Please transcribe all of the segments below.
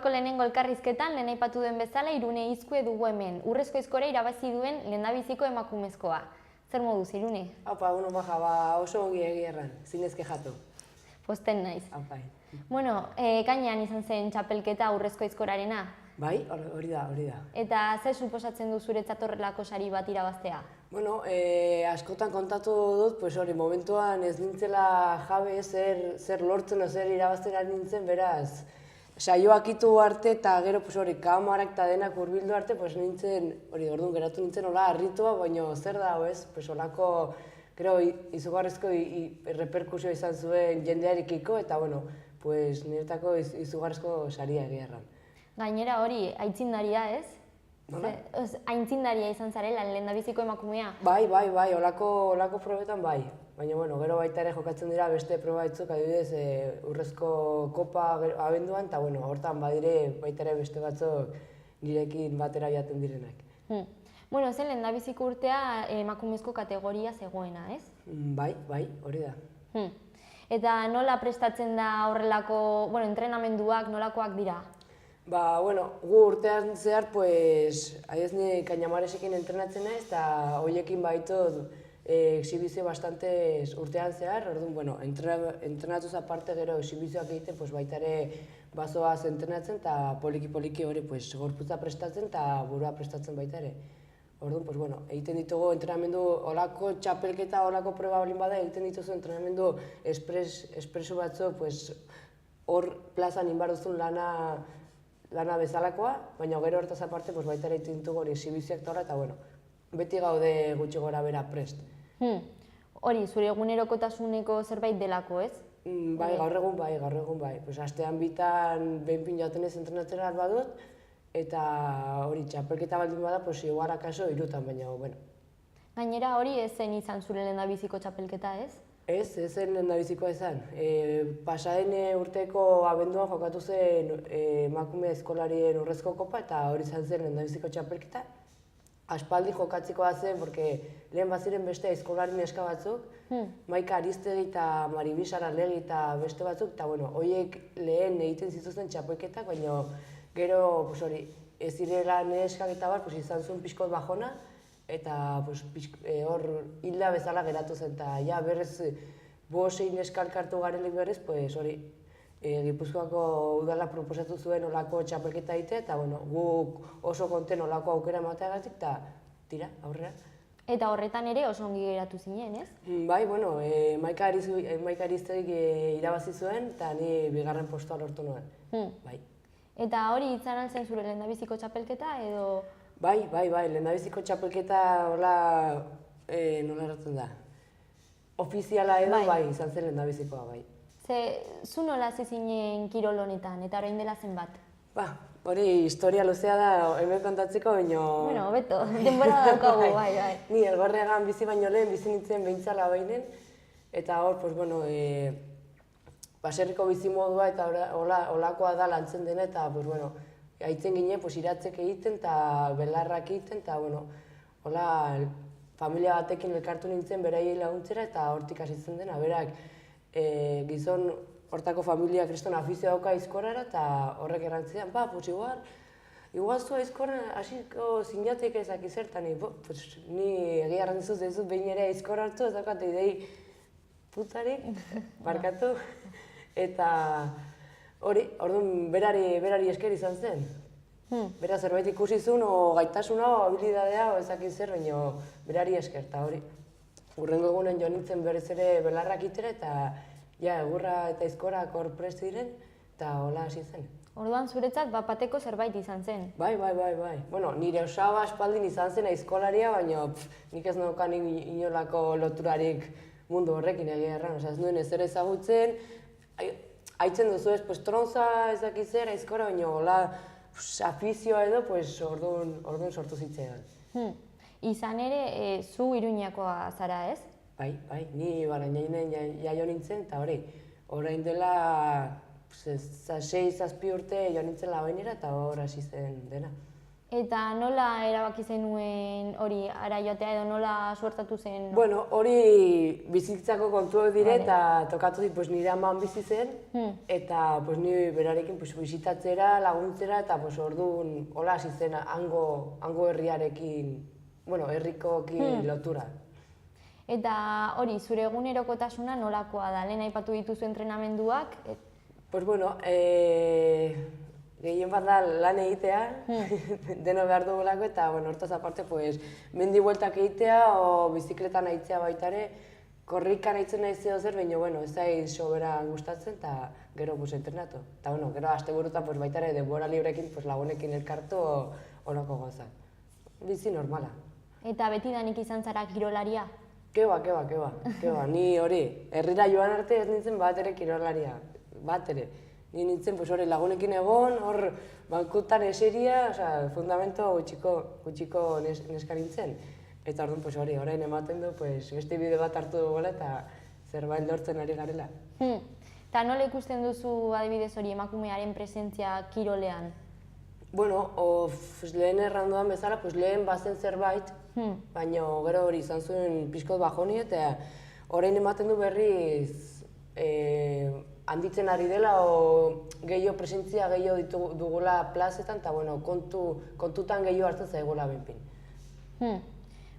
Gaurko lehenengo elkarrizketan, lehen aipatu duen bezala, Irune Izkue dugu hemen. Urrezko Aizkora irabazi duen lehendabiziko emakumezkoa. Zer moduz, Irune? Aupa, baja, oso ongi erran, zinez kejatu. Posten naiz. Aupa. Bueno, ekainean izan zen txapelketa Urrezko Aizkorarena. Bai, hori da. Eta zer suposatzen du zuretzat horrelako sari bat irabaztea? Bueno, askotan kontatu dut, pues hori, momentuan ez nintzela jabe zer lortzen o zer irabazten ari nintzen, beraz, saioak itu arte eta gero, pues hori, kamarak eta denak hurbildu arte, pues nintzen, hori, orduan geratu nintzen hola harritua, baina zer da, ez, pues holako, gero, izugarrizko reperkusio izan zuen jendearekiko, eta, bueno, pues niretako izugarrizko saria egiarran. Gainera hori, aitzindaria ez? Nola? Aitzindaria izan zarela, lehendabiziko emakumea. Bai, holako probetan bai. Baina, bueno, gero baita ere jokatzen dira beste proba batzuk, adibidez, urrezko kopa abenduan, eta, bueno, hortan badire baita ere beste batzuk nirekin batera jaten direnak. Bueno, zen lehendabiziko urtea emakumezko kategoria zegoena, ez? Bai, hori da. Eta nola prestatzen da horrelako, bueno, entrenamenduak, nolakoak dira? Ba, bueno, gu urtean zehar, pues, aiz ni Kainamaresekin entrenatzen naiz, eta horiekin baitu exhibizio bastante urtean zehar, orduan, bueno, entrenatuz aparte gero exhibizioak egiten, pues, baita ere bazoaz entrenatzen, eta poliki-poliki hori, pues, gorputza prestatzen eta burua prestatzen baita ere. Orduan, pues, bueno, egiten ditugu entrenamendu, holako txapelketa, holako proba balin bada, egiten dituzu entrenamendu espreso batzu, pues, hor plazan inbar duzun lana bezalakoa, baina gero hortaz aparte, pues, baita ere egiten ditugu hori exhibizioak eta horra, eta, bueno, beti gaude gutxi gora bera prest. Hori, zure egunerokotasuneko zerbait delako, ez? Bai, gaur egun bai. Pues, astean bitan behin joaten ez entrenatzera badut, eta hori txapelketa baldin bada, pues, igual akaso irutan, baina, bueno. Gainera hori ez zen izan zure lehendabiziko txapelketa, ez? Ez zen lehendabizikoa izan. Pasaden urteko abenduan jokatu zen emakume eskolarien urrezko kopa, eta hori izan zen lehendabiziko txapelketa. Aspaldi jokatzikoa zen, porque lehen baziren beste eskolari neska batzuk, Maika Aristegi eta Maribis Aralegi eta beste batzuk, eta, bueno, horiek lehen egiten zituzten txapelketak, baina gero, pues hori, ez direla neskak eta bar, pues izan zuen pixkot bajona, eta hor hilda bezala geratu zen, eta ja berrez bosein neskak hartu garelik berrez, pues hori, Gipuzkoako udala proposatu zuen olako txapelketa egitea, eta, bueno, guk oso konten olako aukera emateagatik, eta tira, aurrera. Eta horretan ere oso ongi geratu zinen, ez? Bai, bueno, Maika Aristegik irabazi zuen, eta ni bigarren postua lortu nuen. Bai. Eta hori izan zen zure lehendabiziko txapelketa, edo? Bai, lehendabiziko txapelketa hola, nola erratzen da? Ofiziala edo, bai, izan zen lehendabizikoa, bai. Zu nola zinen kirol honetan, eta orain dela zenbat? Ba, hori historia luzea da hemen kontatzeko, baina... Bueno, beto, denbora daukagu, bai. Ni Elgorriagan bizi baino lehen, bizi nintzen behintzala bainen, eta hor, pues, bueno, baserriko bizimodua eta holakoa da lantzen dena, eta, pues, bueno, haitzen ginen, pues, iratzek egiten eta belarrak egiten, eta, bueno, hola, familia batekin elkartu nintzen beraiei laguntzera, eta hortik hasitzen dena, berak, gizon hortako familia kriston afizio dauka aizkorara, eta horrek errantzidan, ba, pues igual zu aizkorra hasiko zinatek ezak izertan, ni egia errantzuz dezut behin ere aizkorra hartu, ez daukat idei putarik, barkatu, eta hori, orduan berari esker izan zen. Bera zerbait ikusi zuen, o gaitasuna, o habilidadea, o ezak izer, baina berari esker, eta hori. Urrengo egunen joan nintzen berez ere belarrak itera, eta egurra eta aizkorak hor prest diren, eta hola hasi zen. Orduan zuretzat bapateko zerbait izan zen? Bai. Bueno, nire osaba aspaldin izan zen aizkolaria, baina nik ez naukan inolako loturarik mundu horrekin egia erran. Ez nuen ezer ezagutzen, haitzen duzu ez, tronza ezakizer aizkora, baina hola afizioa edo, orduan sortu zitzaidan. Izan ere, zu Iruñakoa zara, ez? Bai, ni Barainainen jaio nintzen, eta hori, orain dela 6-7 urte joan nintzen Labainera, eta hor hasi zen dena. Eta nola erabaki zenuen hori ara joatea edo nola suertatu zen? Bueno, hori bizitzako kontuak dire Vale. eta tokatu dit pues, nire aman bizi zen eta pues, ni berarekin pues, bisitatzera, laguntzera eta pues, orduan hola hasi zen hango herriarekin, bueno, herrikoekin lotura. Eta hori, zure egunerokotasuna nolakoa da? Lehen aipatu dituzu entrenamenduak? Pues bueno, gehien bat da lan egitea, deno behar dugulako eta bueno, hortaz aparte pues, mendi bueltak egitea o bizikletan aitzea baita ere, korrikan aitzen nahi zeo zer, baina bueno, ez zaiz sobera gustatzen eta gero pues, entrenatu. Eta bueno, gero asteburutan pues, baita ere denbora librekin pues, lagunekin elkartu horako gauza. Bizi normala. Eta betidanik izan zara kirolaria? Keba. Ni hori, herrira joan arte ez nintzen bat ere kirolaria, bat ere. Ni nintzen pues, hori lagunekin egon, hor bankutan eseria, osea, fundamento gutxiko neska nintzen. Eta orduan pues, hori, orain ematen du pues, beste bide bat hartu dugula eta zerbait lortzen ari garela. Eta nola ikusten duzu adibidez hori emakumearen presentzia kirolean? Bueno, lehen erranduan bezala, pues, lehen bazen zerbait, baina gero hori izan zuen pixkot bajoni eta orain ematen du berriz handitzen ari dela o gehiago presentzia gehiago dugula plazetan eta bueno, kontutan gehiago hartzen zaigula benpin.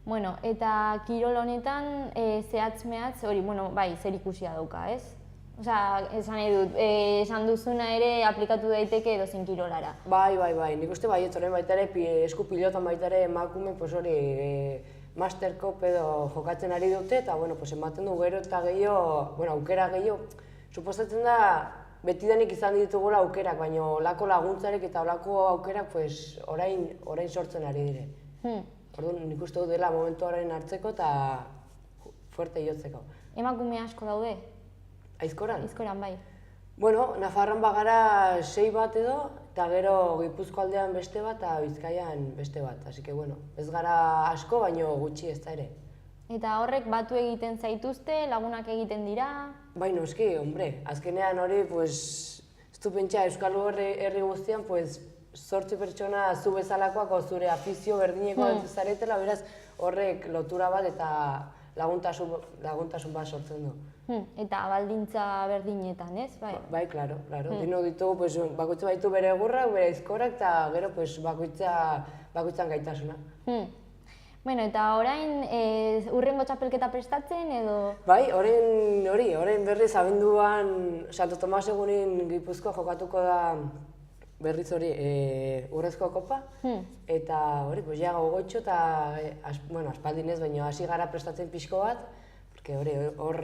Bueno, eta kirol honetan zehatz-mehatz hori, bueno, bai, zer ikusia dauka, ez? Osea, esan nahi dut, esan duzuna ere aplikatu daiteke edozein kirolara. Bai, nik uste baietz horren baita ere, esku pilotan baita ere emakume, pues hori, masterkop edo jokatzen ari dute eta bueno, pues ematen du gero eta gehiago, bueno, aukera gehiago, suposatzen da betidanik izan ditugula aukerak, baina olako laguntzarek eta olako aukerak pues, orain sortzen ari dire. Orduan nik uste dut dela momentu orain hartzeko eta fuerte jotzeko. Emakume asko daude? Aizkoran? Aizkoran, bai. Bueno, Nafarroan bagara 6 bat edo, eta gero Gipuzko aldean beste bat eta Bizkaian beste bat. Así que bueno, ez gara asko, baina gutxi ez da ere. Eta horrek batu egiten zaituzte, lagunak egiten dira? Bai, noski, hombre, azkenean hori, pues, ez du pentsa Euskal Herri guztian, pues, 8 pertsona zu bezalakoak o zure afizio berdinekoak zaretela, beraz horrek lotura bat eta laguntasun bat sortzen du. Eta baldintza berdinetan, ez? Bai, claro. Dino ditugu, pues, bakoitza baitu bere egurrak, bere aizkorak, eta gero pues, bakoitzan gaitasuna. Bueno, eta orain hurrengo txapelketa prestatzen edo? Bai, orain berriz abenduan Santo Tomas egunin Gipuzkoa jokatuko da berriz hori urrezko kopa, eta hori, pues, ja gogoitxo eta, bueno, aspaldin ez, baina hasi gara prestatzen pixko bat, porque hor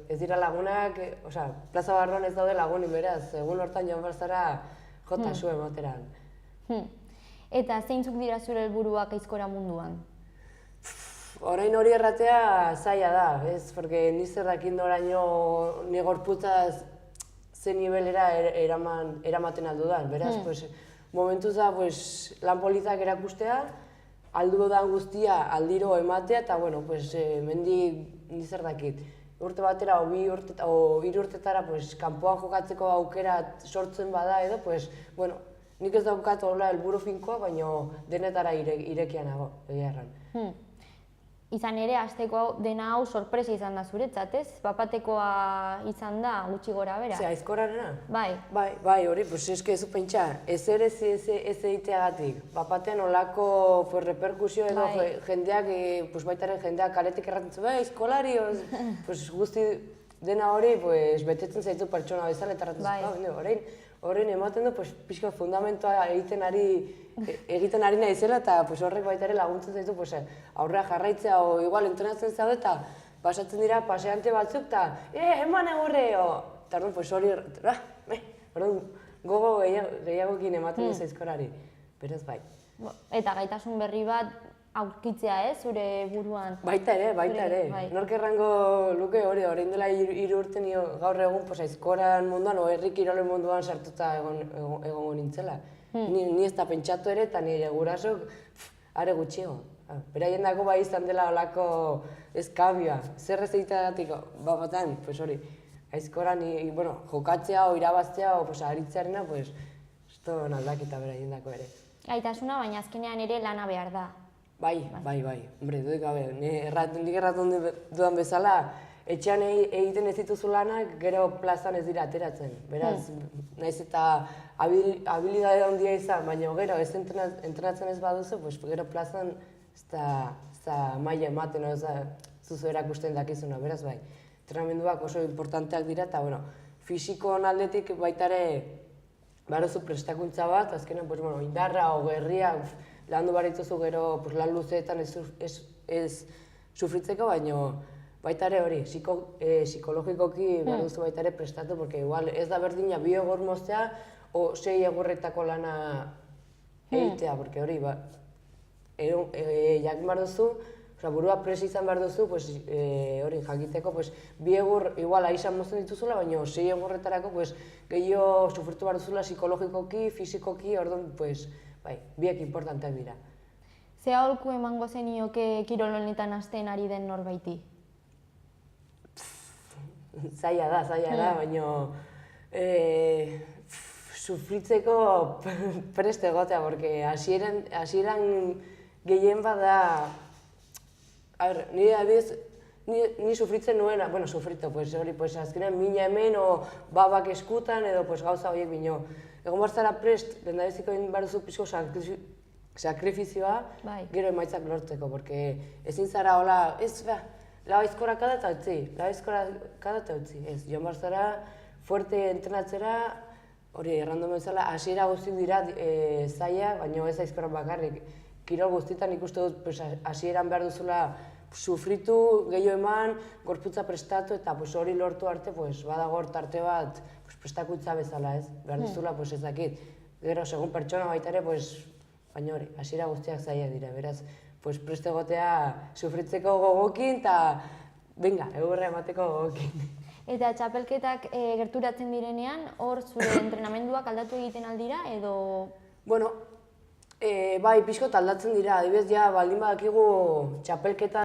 ez dira lagunak, osea, plaza barruan ez daude lagunik beraz, egun hortan joan barzara jota zu emateran. Eta zeintzuk dira zure helburuak aizkora munduan? Orain hori erratea zaila da, ez? Porque ni zer dakit noraino ni gorputzaz ze nivelera eramaten aldudan. Beraz, pues, momentuz da pues, lan politak erakustea, aldu dan guztia aldiro ematea, eta bueno, pues, mendi ni zer dakit. Urte batera o 3 urtetara pues, kanpoan jokatzeko aukera sortzen bada edo, pues, bueno, nik ez daukat hola helburu finkoa, baina denetara irekia nago, egia erran. Izan ere, hasteko dena hau sorpresa izan da zuretzat, ez? Bapatekoa izan da, gutxi gora bera. Ze, aizkorarena? Bai. Bai, hori, pues eske ez du pentsa, ez egiteagatik. Bapatean olako reperkusio edo jendeak, baitaren jendeak kaletik erratzen bai, aizkolari, guzti dena hori betetzen zaitu pertsona bezala eta erratzen horrein ematen du pixka fundamentoa egiten ari naizela eta horrek baita ere laguntzen zaitu aurrea jarraitzea o igual entrenatzen zaude eta pasatzen dira paseante batzuk eta eman egurreo! Eta hori gogo gehiagokin ematen du zaizkorari, beraz bai. Eta gaitasun berri bat aurkitzea, ez, zure buruan? Baita ere. Nork errango luke hori, orain dela 3 urte gaur egun aizkoran munduan, o herri kirolen munduan sartuta egongo nintzela. Ni ez da pentsatu ere, eta nire gurasok are gutxiago. Beraien dago bai izan dela olako eskabioa. Zer ez egiteagatik, batan, hori, aizkoran jokatzea, o irabaztea, o aritzearena, ez da aldaketa beraien dago ere. Gaitasuna, baina azkenean ere lana behar da. Bai. Hombre, dudik gabe, nik erraten dudan bezala, etxean egiten ez dituzu lanak, gero plazan ez dira ateratzen. Beraz, naiz eta habilidade handia izan, baina gero ez entrenatzen ez baduzu, pues, gero plazan ez da maila ematen, zuzu erakusten dakizuna, beraz bai. Entrenamenduak oso importanteak dira eta, bueno, fisikoan aldetik baita ere baduzu prestakuntza bat, azkenan, pues, bueno, indarra o gerria, landu baritzuzu gero lan luzeetan ez sufritzeko, baina baita ere hori, psikologikoki behar duzu baita ere prestatu, porque igual ez da berdina 2 egor moztea o 6 egorretako lana egitea, porque hori, jakin behar duzu, burua presi izan behar duzu, hori jakiteko, 2 egor igual aizan mozten dituzula, baina 6 egorretarako gehiago sufritu behar duzula psikologikoki, fisikoki, orduan, bai, biek importanteak dira. Ze aholku emango zenioke kirol honetan hasten ari den norbaiti? Zaila da, baina sufritzeko prest egotea, porque hasieran gehien bada, nire adibidez, ni sufritzen nuena, bueno, sufrito, hori, azkenean mina hemen, o babak eskutan, edo gauza horiek bino. Egon barzara prest, lehendabiziko egin behar duzu pixko sakrifizioa, gero emaitzak lortzeko, porque ezin zara hola, lau aizkora kada eta utzi, ez, joan barzara fuerte entrenatzera, hori, errandomen bezala, hasiera guztik dira zaila, baina ez aizkora bakarrik. Kirol guztietan ikuste dut, hasieran behar duzula sufritu, gehiago eman, gorputza prestatu, eta hori lortu arte, badago hor tarte bat prestakuntza bezala, ez? Behar duzula, ez dakit. Gero, segun pertsona baita ere, baina hori, hasiera guztiak zaila dira, beraz, prest egotea sufritzeko gogokin, eta, venga, egurra emateko gogokin. Eta txapelketak gerturatzen direnean, hor zure entrenamenduak aldatu egiten aldira, edo... Bueno, bai, pixko aldatzen dira, adibidez, baldin badakigu txapelketan